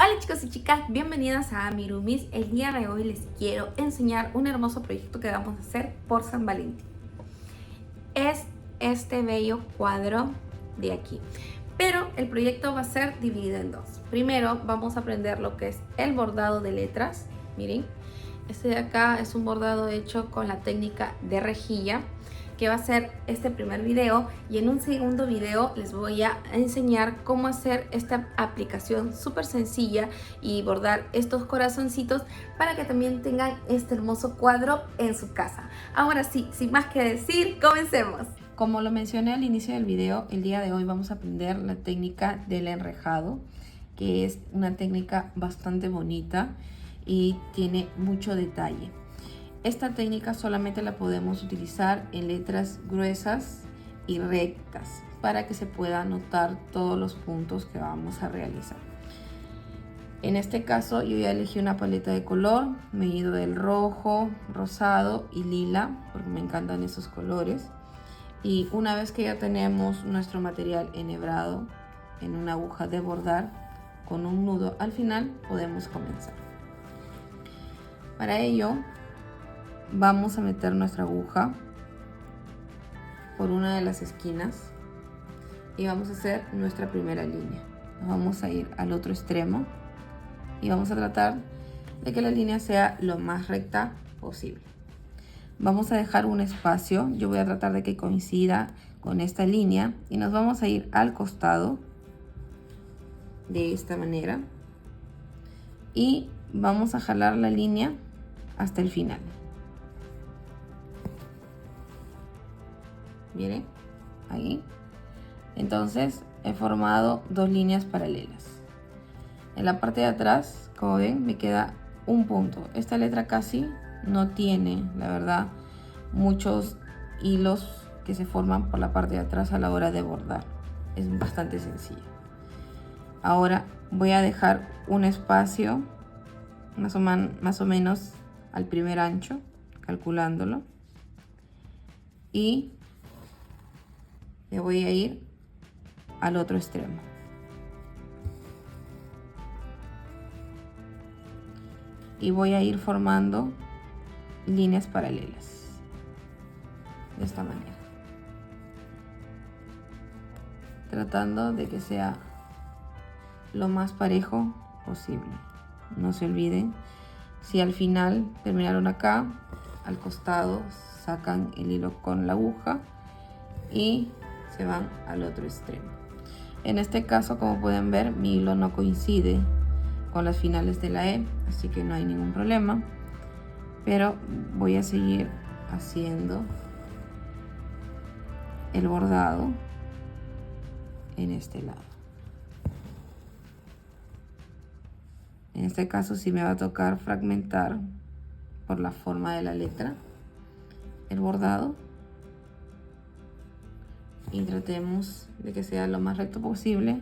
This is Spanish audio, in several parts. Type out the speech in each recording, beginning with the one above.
Hola chicos y chicas, bienvenidas a Amirumis. El día de hoy les quiero enseñar un hermoso proyecto que vamos a hacer por San Valentín. Es este bello cuadro de aquí, pero el proyecto va a ser dividido en dos. Primero vamos a aprender lo que es el bordado de letras. Miren, este de acá es un bordado hecho con la técnica de rejilla, que va a ser este primer video, y en un segundo video les voy a enseñar cómo hacer esta aplicación súper sencilla y bordar estos corazoncitos para que también tengan este hermoso cuadro en su casa. Ahora sí, sin más que decir, comencemos. Como lo mencioné al inicio del video, el día de hoy vamos a aprender la técnica del enrejado, que es una técnica bastante bonita y tiene mucho detalle. Esta técnica solamente la podemos utilizar en letras gruesas y rectas para que se pueda notar todos los puntos que vamos a realizar. En este caso yo ya elegí una paleta de color, me he ido del rojo, rosado y lila porque me encantan esos colores. Y una vez que ya tenemos nuestro material enhebrado en una aguja de bordar con un nudo al final, podemos comenzar. Para ello vamos a meter nuestra aguja por una de las esquinas y vamos a hacer nuestra primera línea. Nos vamos a ir al otro extremo y vamos a tratar de que la línea sea lo más recta posible. Vamos a dejar un espacio, yo voy a tratar de que coincida con esta línea y nos vamos a ir al costado de esta manera y vamos a jalar la línea hasta el final. Miren, ahí. Entonces he formado dos líneas paralelas. En la parte de atrás, como ven, me queda un punto. Esta letra casi no tiene, la verdad, muchos hilos que se forman por la parte de atrás a la hora de bordar. Es bastante sencillo. Ahora voy a dejar un espacio más o menos al primer ancho, calculándolo. Y me voy a ir al otro extremo. Y voy a ir formando líneas paralelas. De esta manera. Tratando de que sea lo más parejo posible. No se olviden, si al final terminaron acá, al costado sacan el hilo con la aguja y se van al otro extremo. En este caso, como pueden ver, mi hilo no coincide con las finales de la E, así que no hay ningún problema, pero voy a seguir haciendo el bordado en este lado. En este caso sí me va a tocar fragmentar por la forma de la letra el bordado. Y tratemos de que sea lo más recto posible,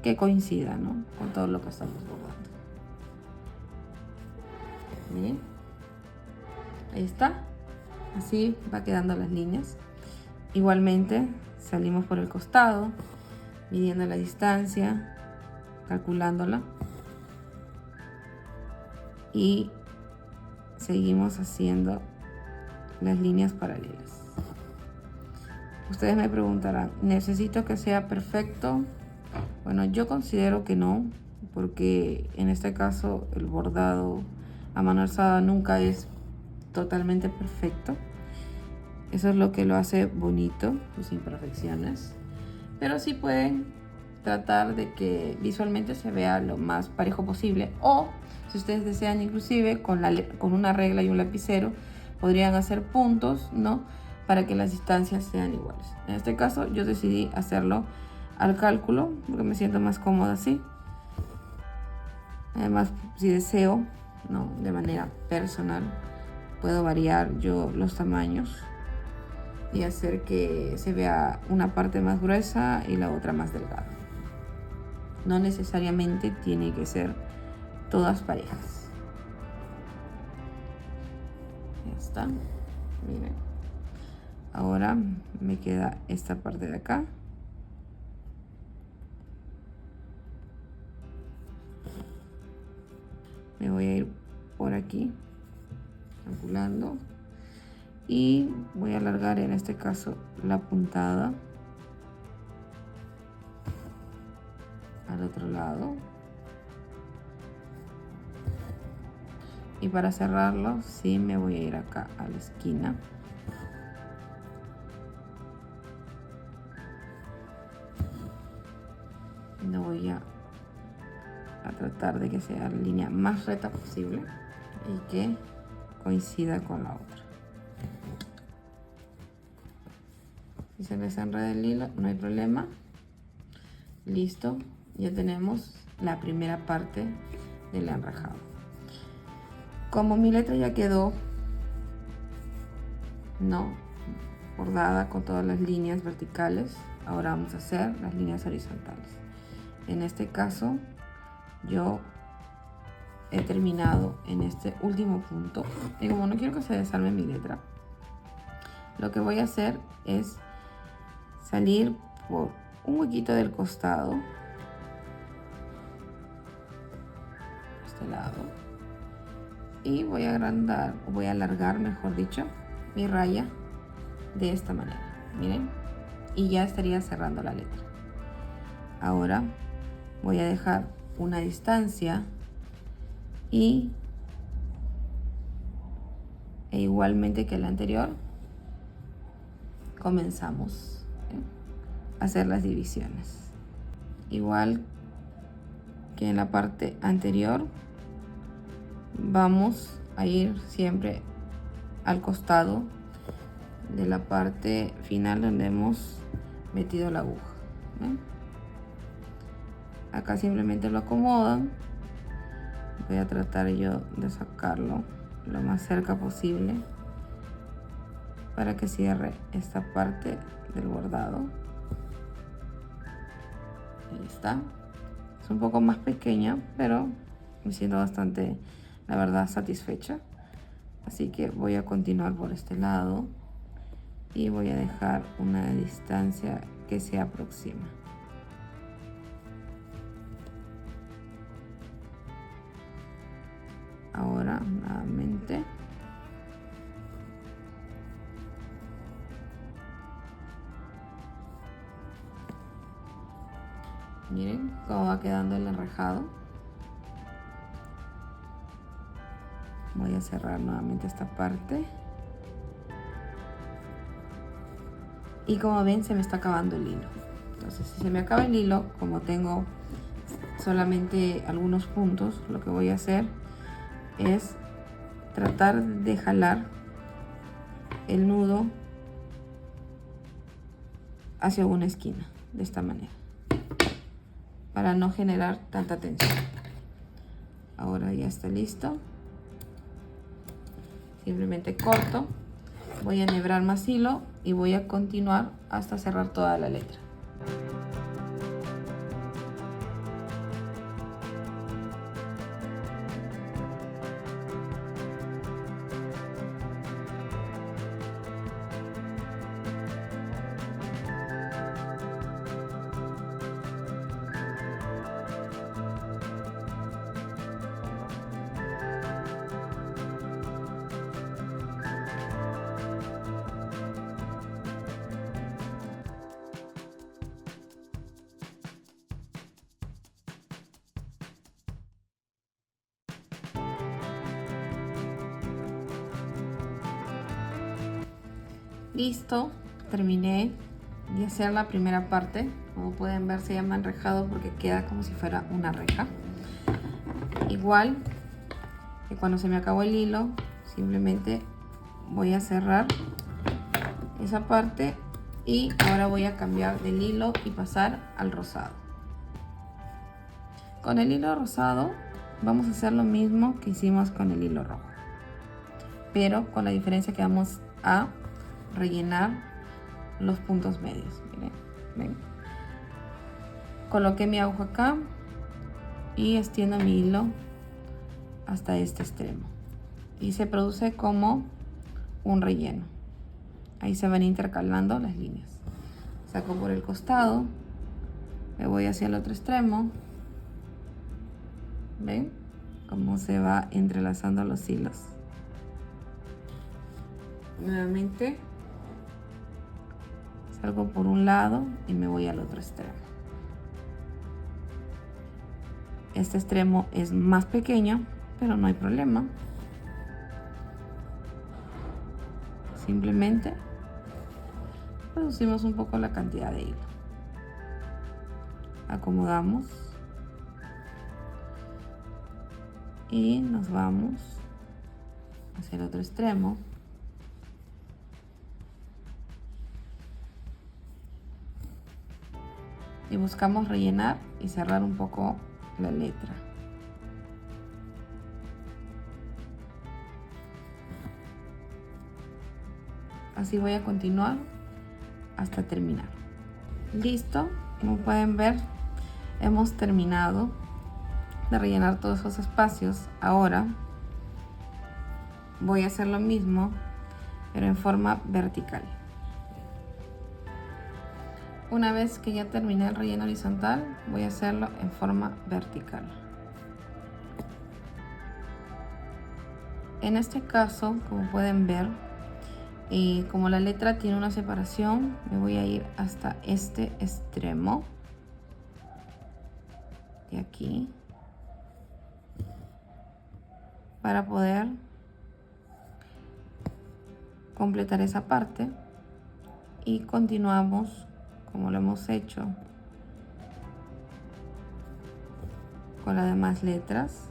que coincida, ¿no?, con todo lo que estamos bordando. Miren, ahí está, así va quedando las líneas. Igualmente salimos por el costado, midiendo la distancia, calculándola, y seguimos haciendo las líneas paralelas. Ustedes me preguntarán, ¿necesito que sea perfecto? Bueno, yo considero que no, porque en este caso el bordado a mano alzada nunca es totalmente perfecto. Eso es lo que lo hace bonito, sus imperfecciones. Pero sí pueden tratar de que visualmente se vea lo más parejo posible. O si ustedes desean, inclusive con una regla y un lapicero, podrían hacer puntos, ¿no?, para que las distancias sean iguales. En este caso yo decidí hacerlo al cálculo porque me siento más cómoda así. Además, si deseo, ¿no?, de manera personal, puedo variar yo los tamaños y hacer que se vea una parte más gruesa y la otra más delgada. No necesariamente tiene que ser todas parejas. Ya está. Miren. Ahora me queda esta parte de acá. Me voy a ir por aquí, calculando, y voy a alargar en este caso la puntada al otro lado. Y para cerrarlo, sí me voy a ir acá a la esquina. No voy a tratar de que sea la línea más recta posible y que coincida con la otra. Si se les enreda el hilo, no hay problema. Listo, ya tenemos la primera parte del enrejado. Como mi letra ya quedó bordada con todas las líneas verticales, ahora vamos a hacer las líneas horizontales. En este caso yo he terminado en este último punto, y como no quiero que se desarme mi letra, lo que voy a hacer es salir por un huequito del costado, este lado, y voy a agrandar, o voy a alargar, mejor dicho, mi raya de esta manera, miren, y ya estaría cerrando la letra. Ahora voy a dejar una distancia e igualmente que la anterior, comenzamos a hacer las divisiones. Igual que en la parte anterior, vamos a ir siempre al costado de la parte final donde hemos metido la aguja. Acá simplemente lo acomodan. Voy a tratar yo de sacarlo lo más cerca posible para que cierre esta parte del bordado. Ahí está. Es un poco más pequeña, pero me siento bastante, la verdad, satisfecha. Así que voy a continuar por este lado y voy a dejar una distancia que se aproxima. Ahora nuevamente miren cómo va quedando el enrejado. Voy a cerrar nuevamente esta parte y como ven se me está acabando el hilo. Entonces si se me acaba el hilo, como tengo solamente algunos puntos, lo que voy a hacer es tratar de jalar el nudo hacia una esquina de esta manera para no generar tanta tensión. Ahora ya está listo. Simplemente corto, voy a enhebrar más hilo y voy a continuar hasta cerrar toda la letra. Listo, terminé de hacer la primera parte. Como pueden ver, se llama enrejado porque queda como si fuera una reja. Igual que cuando se me acabó el hilo, simplemente voy a cerrar esa parte y ahora voy a cambiar del hilo y pasar al rosado. Con el hilo rosado vamos a hacer lo mismo que hicimos con el hilo rojo, pero con la diferencia que vamos a rellenar los puntos medios. Miren, ven. Coloqué mi aguja acá y extiendo mi hilo hasta este extremo y se produce como un relleno. Ahí se van intercalando las líneas. Saco por el costado, me voy hacia el otro extremo, ven, cómo se va entrelazando los hilos. Nuevamente salgo por un lado y me voy al otro extremo. Este extremo es más pequeño, pero no hay problema. Simplemente reducimos un poco la cantidad de hilo. Acomodamos y nos vamos hacia el otro extremo. Y buscamos rellenar y cerrar un poco la letra. Así voy a continuar hasta terminar. Listo, como pueden ver, hemos terminado de rellenar todos esos espacios. Ahora voy a hacer lo mismo, pero en forma vertical. Una vez que ya terminé el relleno horizontal, voy a hacerlo en forma vertical. En este caso, como pueden ver, como la letra tiene una separación, me voy a ir hasta este extremo de aquí para poder completar esa parte, y continuamos como lo hemos hecho con las demás letras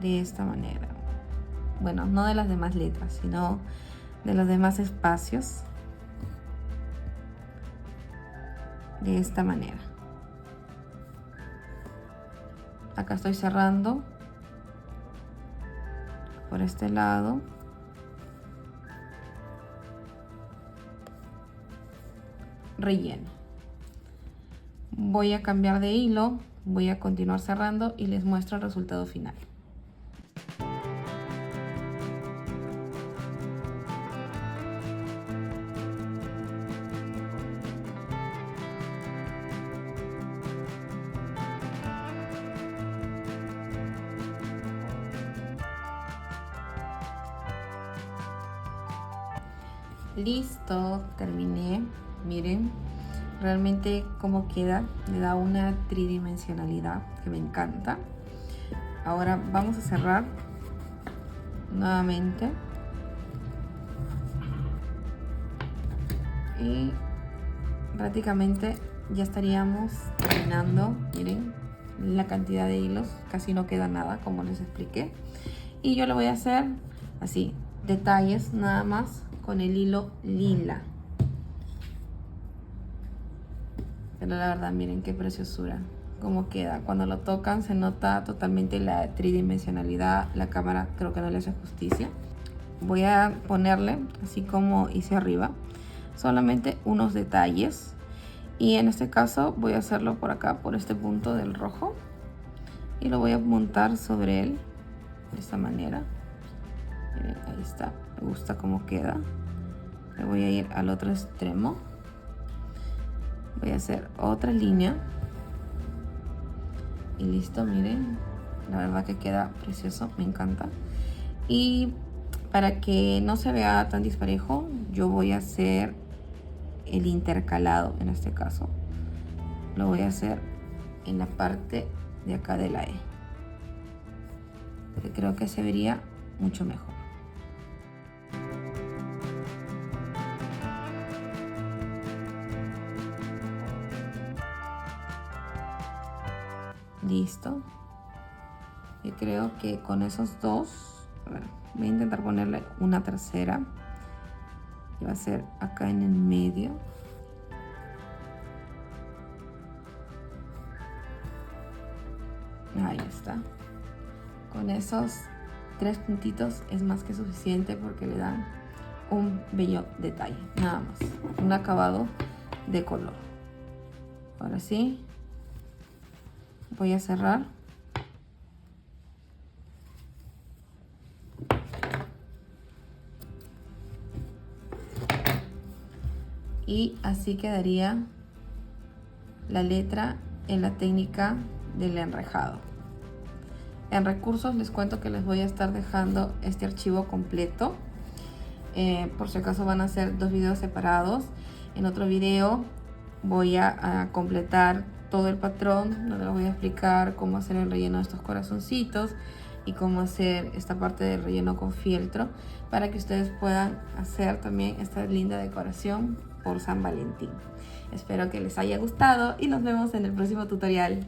de esta manera. Bueno, no de las demás letras, sino de los demás espacios de esta manera. Acá estoy cerrando por este lado. Relleno. Voy a cambiar de hilo, voy a continuar cerrando y les muestro el resultado final. Listo, terminé. Miren realmente cómo queda, le da una tridimensionalidad que me encanta. Ahora vamos a cerrar nuevamente y prácticamente ya estaríamos terminando. Miren la cantidad de hilos, casi no queda nada, como les expliqué, y yo lo voy a hacer así, detalles nada más con el hilo lila. Pero la verdad, miren qué preciosura, cómo queda. Cuando lo tocan se nota totalmente la tridimensionalidad. La cámara creo que no le hace justicia. Voy a ponerle, así como hice arriba, solamente unos detalles. Y en este caso voy a hacerlo por acá, por este punto del rojo. Y lo voy a montar sobre él, de esta manera. Miren, ahí está, me gusta cómo queda. Le voy a ir al otro extremo. Voy a hacer otra línea y listo. Miren, la verdad que queda precioso, me encanta. Y para que no se vea tan disparejo, yo voy a hacer el intercalado. En este caso lo voy a hacer en la parte de acá de la E, porque creo que se vería mucho mejor. Listo. Yo creo que con esos dos, a ver, voy a intentar ponerle una tercera y va a ser acá en el medio. Ahí está. Con esos 3 puntitos es más que suficiente, porque le dan un bello detalle, nada más, un acabado de color. Ahora sí, voy a cerrar. Y así quedaría la letra en la técnica del enrejado. En recursos les cuento que les voy a estar dejando este archivo completo. Por si acaso van a ser 2 videos separados. En otro video voy a completar todo el patrón, donde les voy a explicar cómo hacer el relleno de estos corazoncitos y cómo hacer esta parte del relleno con fieltro, para que ustedes puedan hacer también esta linda decoración por San Valentín. Espero que les haya gustado y nos vemos en el próximo tutorial.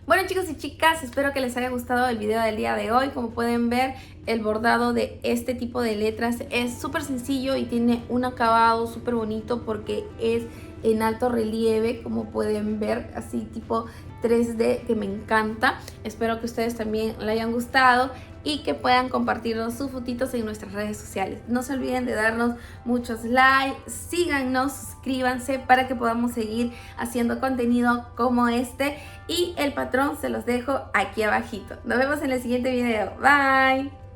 Bueno, chicos y chicas, espero que les haya gustado el video del día de hoy. Como pueden ver, el bordado de este tipo de letras es súper sencillo y tiene un acabado súper bonito porque es en alto relieve, como pueden ver, así tipo 3D, que me encanta. Espero que ustedes también le hayan gustado y que puedan compartirnos sus fotitos en nuestras redes sociales. No se olviden de darnos muchos likes, síganos, suscríbanse para que podamos seguir haciendo contenido como este, y el patrón se los dejo aquí abajito. Nos vemos en el siguiente video. Bye.